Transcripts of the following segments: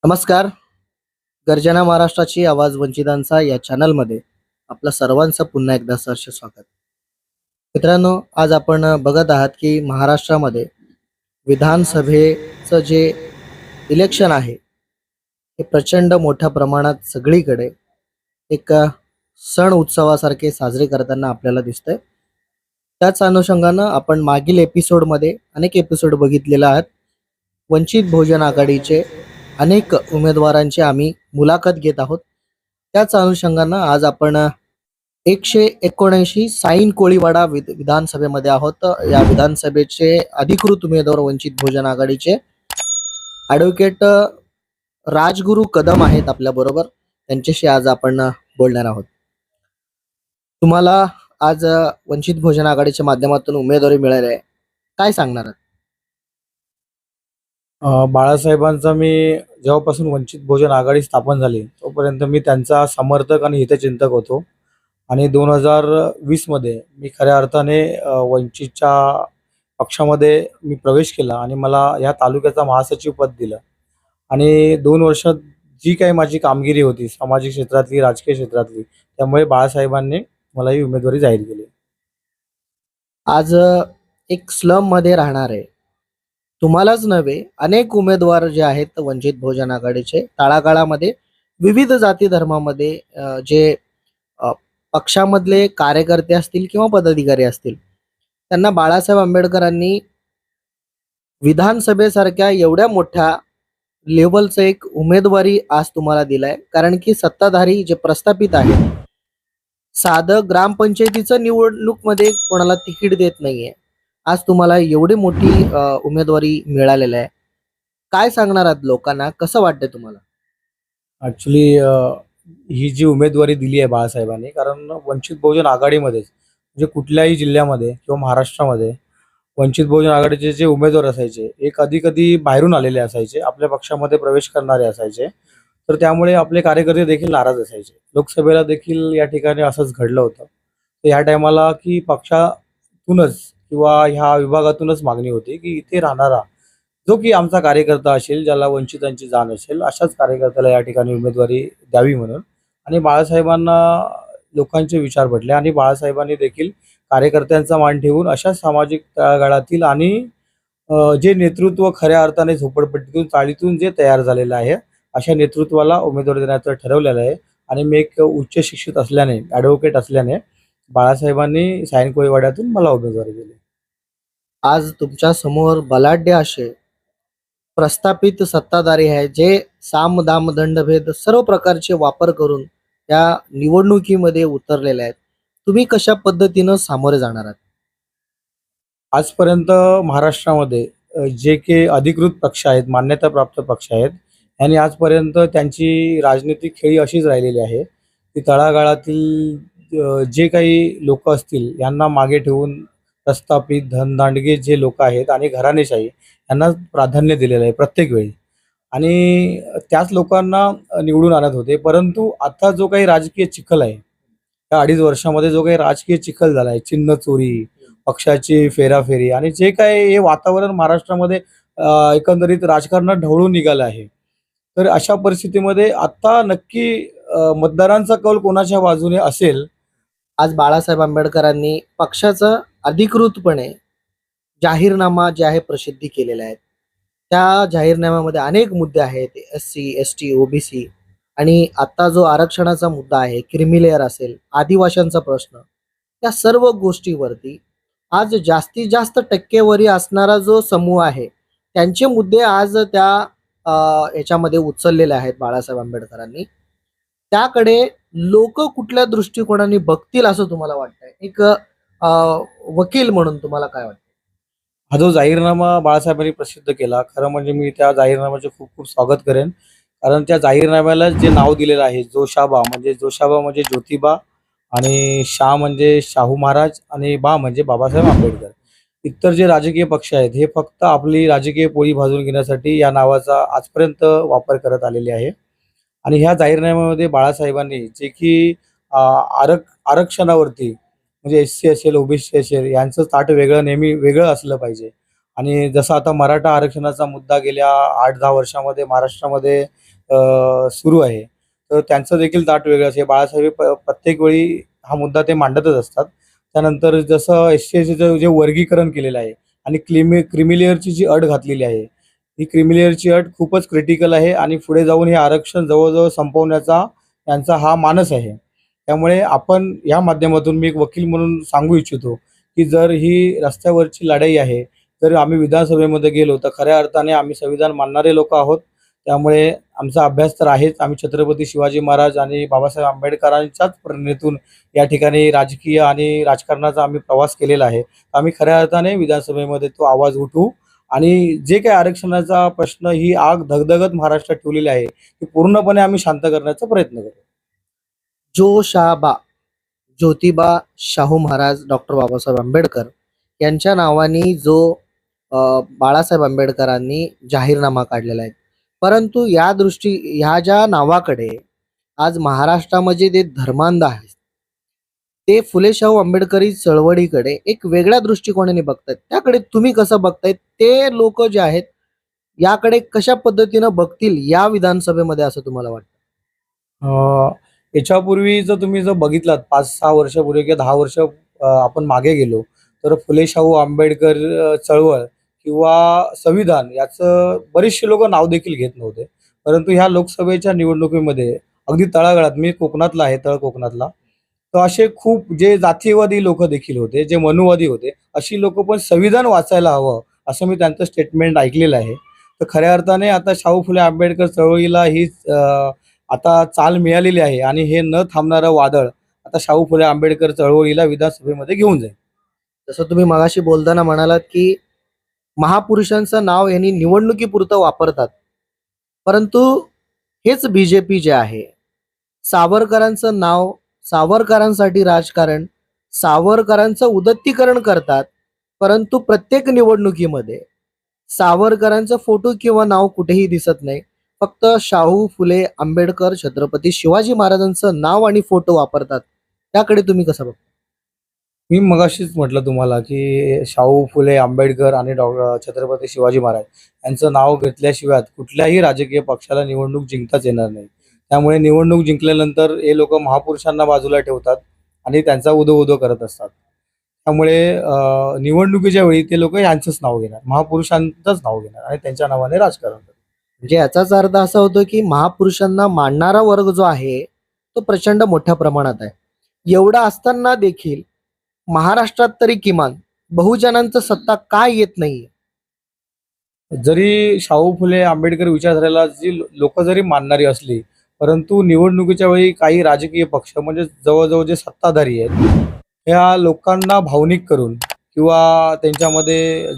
नमस्कार. गर्जना महाराष्ट्राची आवाज वंचितांचा या चॅनलमध्ये आपलं सर्वांचं पुन्हा एकदा सहर्ष स्वागत. मित्रांनो, आज आपण बघत आहात की महाराष्ट्रामध्ये विधानसभेचं जे इलेक्शन आहे हे प्रचंड मोठ्या प्रमाणात सगळीकडे एक सण उत्सवासारखे साजरे करताना आपल्याला दिसतंय. त्याच अनुषंगानं आपण मागील एपिसोडमध्ये अनेक एपिसोड बघितलेले आहेत. वंचित बहुजन आघाडीचे अनेक उमेदवारांची आम्ही मुलाखत घेत आहोत. त्याच अनुषंगानं आज आपण 179 साईन कोळीवाडा विधानसभेमध्ये आहोत. या विधानसभेचे अधिकृत उमेदवार वंचित बहुजन आघाडीचे ॲडव्होकेट राजगुरू कदम आहेत आपल्या बरोबर. त्यांच्याशी आज आपण बोलणार आहोत. तुम्हाला आज वंचित बहुजन आघाडीच्या माध्यमातून उमेदवारी मिळाली आहे, काय सांगणार आहात? बाळासाहेबांचा मी जेव्हापासून वंचित बहुजन आघाडी स्थापन झाली तोपर्यंत मी त्यांचा समर्थक आणि हितचिंतक होतो. आणि 2020 मध्ये मी खऱ्या अर्थाने वंचितच्या पक्षामध्ये मी प्रवेश केला आणि मला या तालुक्याचा महासचिव पद दिलं. आणि 2 वर्षात जी काही माझी कामगिरी होती सामाजिक क्षेत्रातली, राजकीय क्षेत्रातली, त्यामुळे बाळासाहेबांनी मला ही उमेदवारी जाहीर केली. आज एक स्लम मध्ये राहणार आहे, तुम्हालाच नव्हे अनेक उमेदवार जे आहेत वंचित बहुजन आघाडीचे तळागाळामध्ये विविध जाती धर्मामध्ये जे पक्षामधले कार्यकर्ते असतील किंवा पदाधिकारी असतील, त्यांना बाळासाहेब आंबेडकरांनी विधानसभेसारख्या एवढ्या मोठ्या लेवलचं एक उमेदवारी आज तुम्हाला दिलाय. कारण की सत्ताधारी जे प्रस्थापित आहेत, साधं ग्रामपंचायतीचं निवडणूकमध्ये कोणाला तिकीट देत नाहीये. आज तुम्हाला एवढी मोठी उमेदवारी मिळालेली आहे. काय सांगणार आहात लोकांना, कसं वाटतंय तुम्हाला? ॲक्च्युली ही जी उमेदवारी दिली आहे बाळासाहेबांनी, कारण वंचित बहुजन आघाडीमध्येच म्हणजे कुठल्याही जिल्ह्यामध्ये किंवा महाराष्ट्रामध्ये वंचित बहुजन आघाडीचे जे उमेदवार असायचे हे कधी कधी बाहेरून आलेले असायचे, आपल्या पक्षामध्ये प्रवेश करणारे असायचे. तर त्यामुळे आपले कार्यकर्ते देखील नाराज असायचे. लोकसभेला देखील या ठिकाणी असंच घडलं होतं. तर ह्या टायमाला की पक्षातूनच किंवा ह्या विभागातूनच मागणी होती की इथे राहणारा जो की आमचा कार्यकर्ता असेल, ज्याला वंचितांची जाण असेल, अशाच कार्यकर्त्याला या ठिकाणी उमेदवारी द्यावी म्हणून. आणि बाळासाहेबांना लोकांचे विचार पटले आणि बाळासाहेबांनी देखील कार्यकर्त्यांचा मान ठेवून अशा सामाजिक तळागाळातील आणि जे नेतृत्व खऱ्या अर्थाने झोपडपट्टीतून चाळीतून जे तयार झालेलं आहे अशा नेतृत्वाला उमेदवारी देण्याचं ठरवलेलं आहे. आणि मी एक उच्च शिक्षित असल्याने, ॲडव्होकेट असल्याने बाळासाहेबांनी सायन कोळीवाड्यातून मला उमेदवारी दिली. आज तुमच्या समोर बलाढ्य असे प्रस्थापित सत्ताधारी आहेत, जे साम दाम दंडभेद सर्व प्रकारचे वापर करून या निवडणुकीमध्ये उतरलेले आहेत. तुम्ही कशा पद्धतीनं सामोरे जाणार आहात? आजपर्यंत महाराष्ट्रामध्ये जे काही अधिकृत पक्ष आहेत, मान्यताप्राप्त पक्ष आहेत, यांनी आजपर्यंत त्यांची राजनीतिक खेळी अशीच राहिलेली आहे की तळागाळातील जे काही लोक असतील यांना मागे ठेवून प्रस्थापित धनदांडगे जे लोक आहेत आणि घराणेशाही यांना प्राधान्य दिलेलं आहे प्रत्येक वेळी. आणि त्याच लोकांना निवडून आणत होते. परंतु आता जो काही राजकीय चिखल आहे, या 2.5 वर्षामध्ये जो काही राजकीय चिखल झाला आहे, चिन्ह चोरी, पक्षाची फेराफेरी आणि जे काही हे वातावरण महाराष्ट्रामध्ये एकंदरीत राजकारणात ढवळून निघालं आहे. तर अशा परिस्थितीमध्ये आता नक्की मतदारांचा कौल कोणाच्या बाजूने असेल. आज बाळासाहेब आंबेडकरांनी पक्षाचं अधिकृतपणे जाहीरनामा जे आहे प्रसिद्धी केलेला आहे. त्या जाहीरनाम्यामध्ये अनेक मुद्दे आहेत, SC ST OBC आणि आता जो आरक्षणाचा मुद्दा आहे, क्रिमी लेअर असेल, आदिवासींचा प्रश्न, त्या सर्व गोष्टीवरती आज जास्तीत जास्त टक्केवारी असणारा जो समूह आहे, त्यांचे मुद्दे आज त्या याच्यामध्ये उचललेले आहेत बाळासाहेब आंबेडकरांनी. त्याकडे लोक कुठल्या दृष्टिकोनाने बघतील असं तुम्हाला वाटतंय? एक वकील म्हणून तुम्हाला काय वाटतं? हा जो जाहीरनामा बाळासाहेबांनी प्रसिद्ध केला, खरं म्हणजे मी त्या जाहीरनाम्याचे खूप खूप स्वागत करेन. कारण त्या जाहीरनाम्याला जे नाव दिलेलं आहे जोशाबा म्हणजे ज्योतिबा, आणि शाह म्हणजे शाहू महाराज, आणि बा म्हणजे बाबासाहेब आंबेडकर. इतर जे राजकीय पक्ष आहेत हे फक्त आपली राजकीय पोळी भाजून घेण्यासाठी या नावाचा आजपर्यंत वापर करत आलेले आहे. आणि ह्या जाहीरनाम्यामध्ये बाळासाहेबांनी जे की आरक्षणावरती म्हणजे SC असेल, OBC असेल, यांचं ताट वेगळं, नेहमी वेगळं असलं पाहिजे आणि जसं आता मराठा आरक्षणाचा मुद्दा गेल्या 8-10 वर्षामध्ये महाराष्ट्रामध्ये सुरू आहे. तर त्यांचं देखील ताट वेगळं असे बाळासाहेब प्रत्येक वेळी हा मुद्दा ते मांडतच असतात. त्यानंतर जसं एस-सी-एस-टीचं जे वर्गीकरण केलेलं आहे आणि क्रीमी लेयरची जी अट घातलेली आहे, ही क्रीमी लेयरची अट खूपच क्रिटिकल आहे आणि पुढे जाऊन हे आरक्षण जवळ संपवण्याचा त्यांचा हा मानस आहे. त्यामुळे आपण या माध्यमातून मी एक वकील म्हणून सांगू इच्छितो, की जर ही रस्त्यावरची लढाई आहे, जर आम्ही विधानसभेमध्ये गेलो तर खऱ्या अर्थाने आम्ही संविधान मानणारे लोक आहोत. त्यामुळे आमचा अभ्यास तर आहेच. आम्ही छत्रपती शिवाजी महाराज आणि बाबासाहेब आंबेडकरांच्याच प्रेरणेतून या ठिकाणी राजकीय आणि राजकारणाचा आम्ही प्रवास केलेला आहे. आम्ही खऱ्या अर्थाने विधानसभेमध्ये तो आवाज उठवू आणि जे काही आरक्षणाचा प्रश्न ही आग धगधगत महाराष्ट्रात ठेवलेली आहे, ती पूर्णपणे आम्ही शांत करण्याचा प्रयत्न करू. जोशाबा ज्योतिबा शाहू महाराज डॉक्टर बाबासाहेब आंबेडकर यांच्या नावाने जो बाळासाहेब आंबेडकरांनी जाहीरनामा काढलेला आहे. परंतु ह्या ज्या नावाकडे आज महाराष्ट्रामध्ये जे धर्मांध आहेत ते फुले शाहू आंबेडकरी चळवळीकडे एक वेगळ्या दृष्टिकोनाने बघतायत. त्याकडे तुम्ही कसं बघताय? ते लोक जे आहेत याकडे कशा पद्धतीनं बघतील या विधानसभेमध्ये असं तुम्हाला वाटतं? अ, याच्यापूर्वी जर बघितलात 5-6 वर्षापूर्वी किंवा 10 वर्ष आपण मागे गेलो, तर फुले शाहू आंबेडकर चळवळ किंवा संविधान याचं बरेचसे लोकं नाव देखील घेत नव्हते. परंतु ह्या लोकसभेच्या निवडणुकीमध्ये अगदी तळागाळात, मी कोकणातला आहे, तळ कोकणातला. तर असे खूप जे जातीयवादी लोकं देखील होते, जे मनुवादी होते, अशी लोकं पण संविधान वाचायला हवं, असं मी त्यांचं स्टेटमेंट ऐकलेलं आहे. तर खऱ्या अर्थाने आता शाहू फुले आंबेडकर चळवळीला ही आता चाल मिळालेली आहे आणि हे न थांबणारं वादळ आता शाहू फुले आंबेडकर चळवळीला विधानसभेमध्ये घेऊन जाईल. जसं तुम्ही मगाशी बोलताना म्हणालात की महापुरुषांचं नाव यांनी निवडणुकीपुरतं वापरतात. परंतु हेच बीजेपी जे आहे, सावरकरांचं नाव, सावरकरांसाठी राजकारण, सावरकरांचं उदत्तीकरण करतात. परंतु प्रत्येक निवडणुकीमध्ये सावरकरांचा फोटो किंवा नाव कुठेही दिसत नाही. फक्त शाहू फुले आंबेडकर छत्रपती शिवाजी महाराजांचं नाव आणि फोटो वापरतात. त्याकडे तुम्ही कसं बघता? मी मगाशीच म्हटलं तुम्हाला, की शाहू फुले आंबेडकर आणि छत्रपती शिवाजी महाराज यांचं नाव घेतल्याशिवाय कुठल्याही राजकीय पक्षाला निवडणूक जिंकताच येणार नाही. त्यामुळे निवडणूक जिंकल्यानंतर हे लोकं महापुरुषांना बाजूला ठेवतात आणि त्यांचा उदो-उदो करत असतात. त्यामुळे निवडणुकीच्या वेळी ते लोकं यांचंच नाव घेणार, महापुरुषांचंच नाव घेणार आणि त्यांच्या नावाने राजकारण करणार. म्हणजे याचाच अर्थ असा होतो की महापुरुषांना मानणारा वर्ग जो आहे तो प्रचंड मोठ्या प्रमाणात आहे. एवढं असताना देखील महाराष्ट्रात तरी किमान बहुजनांचं सत्ता काय येत नाहीये? जरी शाहू फुले आंबेडकर विचारधारेला जी लोकं जरी मानणारी असली, परंतु निवडणुकीच्या वेळी काही राजकीय पक्ष म्हणजे जवळ-जवळ जे सत्ताधारी आहेत, ह्या लोकांना भावनिक करून किंवा त्यांच्यामध्ये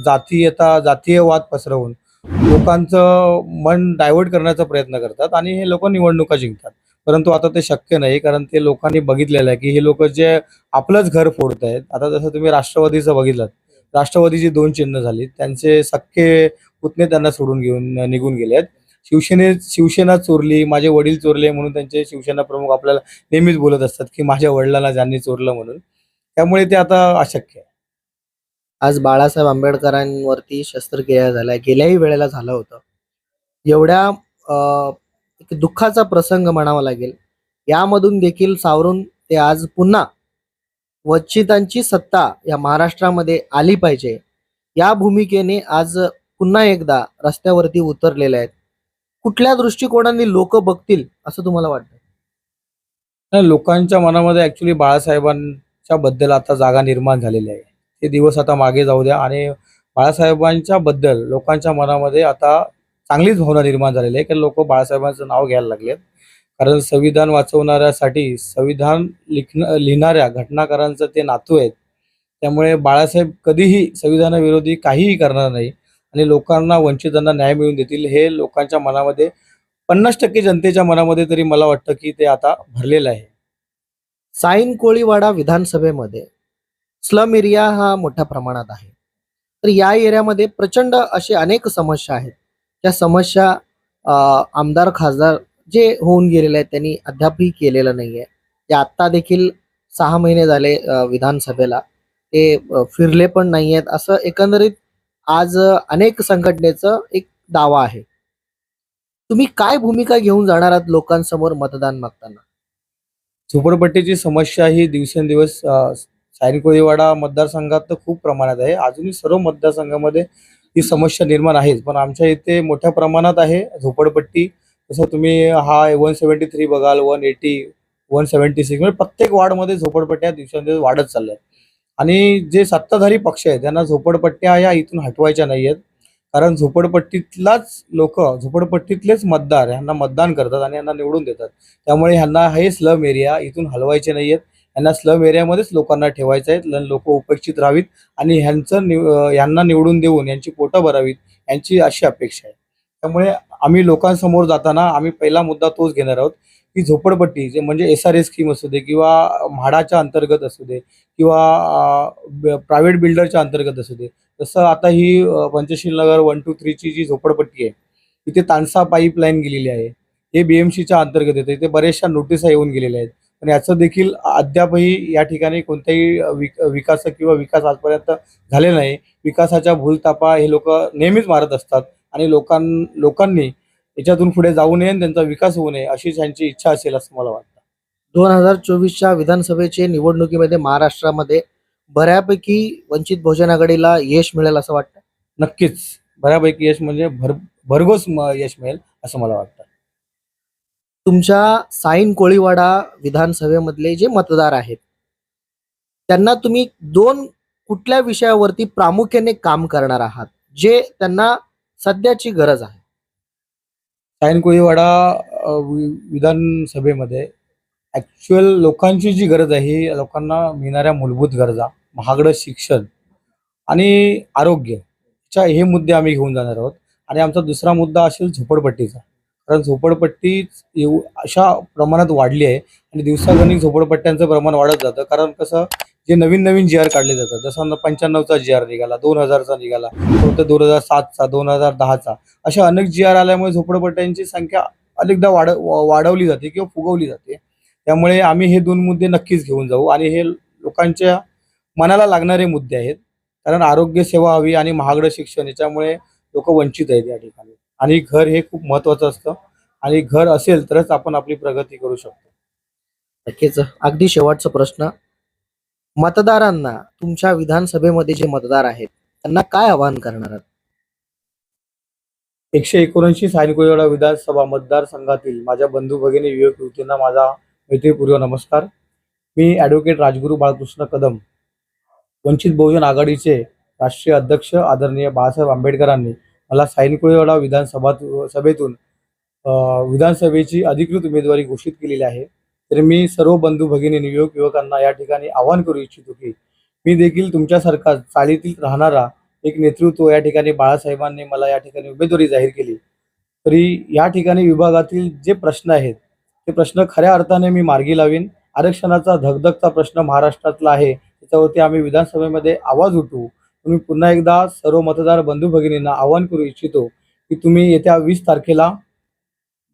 जातीयवाद पसरवून लोकांचं मन डायव्हर्ट करण्याचा प्रयत्न करतात आणि हे लोकं निवडणुका जिंकतात. परंतु आता ते शक्य नाही, कारण ते लोकांनी बघितलेलं आहे, की हे लोकं जे आपलंच घर फोडतायत. आता जसं तुम्ही राष्ट्रवादीचं बघितलं, राष्ट्रवादीची 2 चिन्ह झाली. त्यांचे सख्खे पुतणे त्यांना सोडून निघून गेले आहेत. शिवसेना चोरली, माझे वडील चोरले म्हणून त्यांचे शिवसेना प्रमुख आपल्याला नेहमीच बोलत असतात, की माझ्या वडिलांना ज्यांनी चोरलं म्हणून. त्यामुळे ते आता अशक्य आहे. आज बाळासाहेब आंबेडकरांवरती शस्त्रक्रिया झाल्या, गेल्याही वेळेला झालं होतं. एवढ्या एक दुःखाचा प्रसंग म्हणावा लागेल. यामधून देखील सावरून ते आज पुन्हा वंचितांची सत्ता या महाराष्ट्रामध्ये आली पाहिजे, या भूमिकेने आज पुन्हा एकदा रस्त्यावरती उतरलेले आहेत. कुठल्या दृष्टिकोनाने लोक बघतील असं तुम्हाला वाटतं? नाही, लोकांच्या मनामध्ये ॲक्चुअली बाळासाहेबांच्या बद्दल आता जागा निर्माण झालेली आहे. ते दिवस आता मागे जाऊ द्या आणि बाळासाहेबांच्या बद्दल लोकांच्या मनामध्ये आता चांगलीच भावना निर्माण झालेली आहे, की लोकं बाळासाहेबांचं नाव घ्यायला लागलेत. कारण संविधान वाचवणाऱ्यासाठी संविधान लिहिणाऱ्या घटनाकारांचं ते नातू आहेत. त्यामुळे बाळासाहेब कधीही संविधानाविरोधी काहीही करणार नाही आणि लोकांना, वंचितांना न्याय मिळवून देतील, हे लोकांच्या मनामध्ये 50% जनतेच्या मनामध्ये तरी मला वाटतं, की ते आता भरलेलं आहे. साईन कोळीवाडा विधानसभेमध्ये स्लम एरिया हा मोठ्या प्रमाणात आहे. तर या एरियामध्ये प्रचंड असे अनेक समस्या आहेत. त्या समस्या आमदार खासदार जे होऊन गेलेले आहेत त्यांनी अद्यापही केलेलं नाहीये. ते आत्ता देखील 6 महिने झाले विधानसभेला ते फिरले पण नाहीयेत. असं एकंदरीत आज अनेक संघटनेचं एक दावा आहे. तुम्ही काय भूमिका घेऊन जाणार आहात लोकांसमोर मतदान मागताना? झोपडपट्टीची समस्या ही दिवसेंदिवस सायन कोळीवाडा मतदारसंघात तर खूप प्रमाणात आहे. अजूनही सर्व मतदारसंघामध्ये ही समस्या निर्माण आहेच. पण आमच्या इथे मोठ्या प्रमाणात आहे झोपडपट्टी. जसं तुम्ही हा 173 बघाल, 180, 176 म्हणजे प्रत्येक वॉर्डमध्ये झोपडपट्ट्या दिवसेंदिवस वाढत चालल्या आहेत. आणि जे सत्ताधारी पक्ष आहेत त्यांना झोपडपट्ट्या या इथून हटवायच्या नाहीयेत. कारण झोपडपट्टीतलेच मतदार ह्यांना मतदान करतात आणि यांना निवडून देतात. त्यामुळे ह्यांना हे स्लम एरिया इथून हलवायचे नाहीयेत. यांना स्लम एरियामध्येच लोकांना ठेवायचं आहे. लोक उपेक्षित राहावीत आणि यांना निवडून देऊन यांची पोटं भरावीत यांची अशी अपेक्षा आहे. त्यामुळे आम्ही लोकांसमोर जाताना आम्ही पहिला मुद्दा तोच घेणार आहोत की झोपडपट्टी जे म्हणजे SRA स्कीम असू दे किंवा म्हाडाच्या अंतर्गत असू दे किंवा प्रायव्हेट बिल्डरच्या अंतर्गत असू दे. तसं आता ही पंचशील नगर 1, 2, 3 ची जी झोपडपट्टी आहे तिथे तानसा पाईपलाईन गेलेली आहे. हे BMCच्या अंतर्गत येते. इथे बऱ्याचशा नोटिसा येऊन गेलेल्या आहेत. पण याचं देखील अद्यापही या ठिकाणी कोणताही विकास आजपर्यंत झालेला नाही. विकासाच्या भूलथापा हे लोक नेहमीच मारत असतात आणि लोकांनी याच्यातून पुढे जाऊ नये आणि त्यांचा विकास होऊ नये अशी त्यांची इच्छा असेल असं मला वाटतं. 2024च्या विधानसभेचे निवडणुकीमध्ये महाराष्ट्रामध्ये बऱ्यापैकी वंचित बहुजन आघाडीला यश मिळेल असं वाटतं. नक्कीच बऱ्यापैकी यश म्हणजे भरघोस यश मिळेल असं मला वाटतं. तुमच्या साईन कोळीवाडा विधानसभेमधले जे मतदार आहेत त्यांना तुम्ही दोन कुठल्या विषयावरती प्रामुख्याने काम करणार आहात जे त्यांना सध्याची गरज आहे? सायन कोळीवाडा विधानसभेमध्ये ॲक्च्युअल लोकांची जी गरज आहे ही लोकांना मिळणाऱ्या मूलभूत गरजा, महागडं शिक्षण आणि आरोग्य हे मुद्दे आम्ही घेऊन जाणार आहोत. आणि आमचा दुसरा मुद्दा असेल झोपडपट्टीचा. कारण झोपडपट्टी अशा प्रमाणात वाढली आहे आणि दिवसागणिक झोपडपट्ट्यांचं प्रमाण वाढत जातं. कारण कसं जे नवीन नवीन GR काढले जातात जसं 95चा GR निघाला, 2000चा निघाला, 2007चा, 2010चा अशा अनेक GR आल्यामुळे झोपडपट्ट्यांची संख्या अनेकदा वाढवली जाते किंवा फुगवली जाते. त्यामुळे आम्ही हे दोन मुद्दे नक्कीच घेऊन जाऊ आणि हे लोकांच्या मनाला लागणारे मुद्दे आहेत. कारण आरोग्य सेवा हवी आणि महागडं शिक्षण याच्यामुळे लोक वंचित आहेत या ठिकाणी. आणि घर हे खूप महत्त्वाचं असतं आणि घर असेल तरच आपण आपली प्रगती करू शकतो. नक्कीच. अगदी शेवटचा प्रश्न, मतदारांना तुमच्या विधानसभेमध्ये जे मतदार आहेत त्यांना काय आवाहन करणार आहात? 179 सायन कोळीवाडा विधानसभा मतदारसंघातील माझ्या बंधू भगिनी युवक युवतींना माझा मैत्रीपूर्व नमस्कार. मी ॲडव्होकेट राजगुरू बाळकृष्ण कदम, वंचित बहुजन आघाडीचे राष्ट्रीय अध्यक्ष आदरणीय बाळासाहेब आंबेडकरांनी मला सायन कोळीवाडा सभेतून विधानसभेची अधिकृत उमेदवारी घोषित केलेली आहे. तर मी सर्व बंधू भगिनी युवकांना या ठिकाणी आवाहन करू इच्छितो की मी देखील तुमच्यासारखा चाळीतील राहणारा एक नेतृत्व या ठिकाणी बाळासाहेबांनी मला या ठिकाणी उमेदवारी जाहीर केली. तरी या ठिकाणी विभागातील जे प्रश्न आहेत ते प्रश्न खऱ्या अर्थाने मी मार्गी लावीन. आरक्षणाचा धगधगचा प्रश्न महाराष्ट्रातला आहे त्याच्यावरती आम्ही विधानसभेमध्ये आवाज उठवू. तुम्ही पुन्हा एकदा सर्व मतदार बंधू भगिनींना आवाहन करू इच्छितो की तुम्ही येत्या 20 तारखेला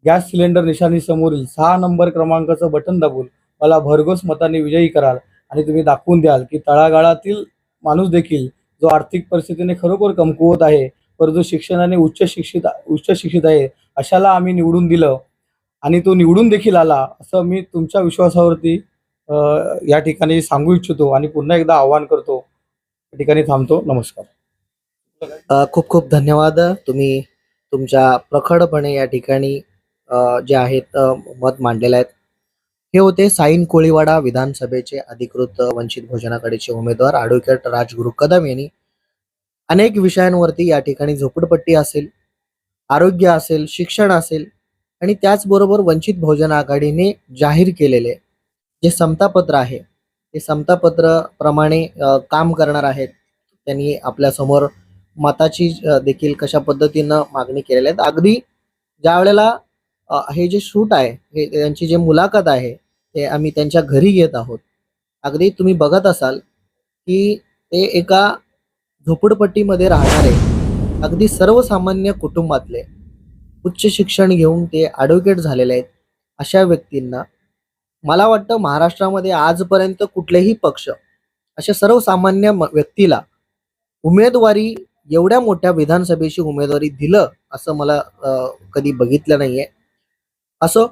गॅस सिलेंडर निशाणी समोरील 6 नंबर क्रमांकाचं बटन दाबून मला भरघोस मतांनी विजयी कराल आणि तुम्ही दाखवून द्याल की तळागाळातील माणूस देखील जो आर्थिक परिस्थितीने खरोखर कमकुवत आहे परंतु शिक्षणाने उच्च शिक्षित आहे अशाला आम्ही निवडून दिलं आणि तो निवडून देखील आला असं मी तुमच्या विश्वासावरती या ठिकाणी सांगू इच्छितो आणि पुन्हा एकदा आवाहन करतो. या ठिकाणी थांबतो. नमस्कार. खूप खूप धन्यवाद. तुम्ही तुमच्या प्रखरपणे या ठिकाणी जे आहेत मत मांडलेलं आहेत. हे होते साईन कोळीवाडा विधानसभेचे अधिकृत वंचित बहुजन आघाडीचे उमेदवार ॲडव्होकेट राजगुरू कदम यांनी अनेक विषयांवरती या ठिकाणी झोपडपट्टी असेल, आरोग्य असेल, शिक्षण असेल आणि त्याचबरोबर वंचित बहुजन आघाडीने जाहीर केलेले जे समतापत्र आहे ते समतापत्र प्रमाणे काम करणार आहेत. त्यांनी आपल्यासमोर मताची देखील कशा पद्धतीनं मागणी केलेली आहे. अगदी ज्या वेळेला हे जे शूट आहे हे त्यांची जे मुलाखत आहे ते आम्ही त्यांच्या घरी घेत आहोत. अगदी तुम्ही बघत असाल की ते एका झोपडपट्टीमध्ये राहणारे अगदी सर्वसामान्य कुटुंबातले उच्च शिक्षण घेऊन ते ॲडव्होकेट झालेले आहेत. अशा व्यक्तींना मला वाटतं महाराष्ट्रामध्ये आजपर्यंत कुठलेही पक्ष अशा सर्वसामान्य व्यक्तीला उमेदवारी एवढ्या मोठ्या विधानसभेची उमेदवारी दिलं असं मला कधी बघितलं नाहीये. असो,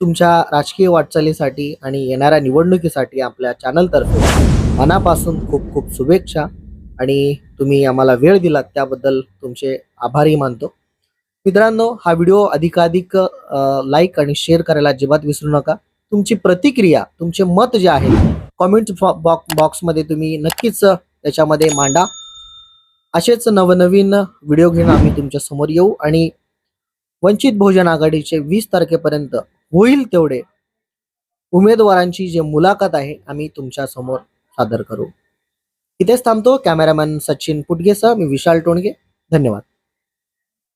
तुमच्या राजकीय वाटचालीसाठी आणि येणाऱ्या निवडणुकीसाठी आपल्या चॅनलतर्फे मनापासून खूप खूप शुभेच्छा आणि तुम्ही आम्हाला वेळ दिलात त्याबद्दल तुमचे आभारी मानतो. मित्रांनो, हा व्हिडिओ अधिकाधिक लाईक आणि शेअर करायला अजिबात विसरू नका. तुमची प्रतिक्रिया, तुमचे मत जे आहे कॉमेंट बॉक्समध्ये तुम्ही नक्कीच त्याच्यामध्ये मांडा. असेच नवनवीन व्हिडिओ घेऊन आम्ही तुमच्या समोर येऊ आणि वंचित बहुजन आघाडीचे 20 तारखेपर्यंत होईल तेवढे उमेदवारांची जे मुलाखत आहे आम्ही तुमच्या समोर सादर करू. इथेच थांबतो. कॅमेरामॅन सचिन पुटगेसह मी विशाल टोणगे. धन्यवाद.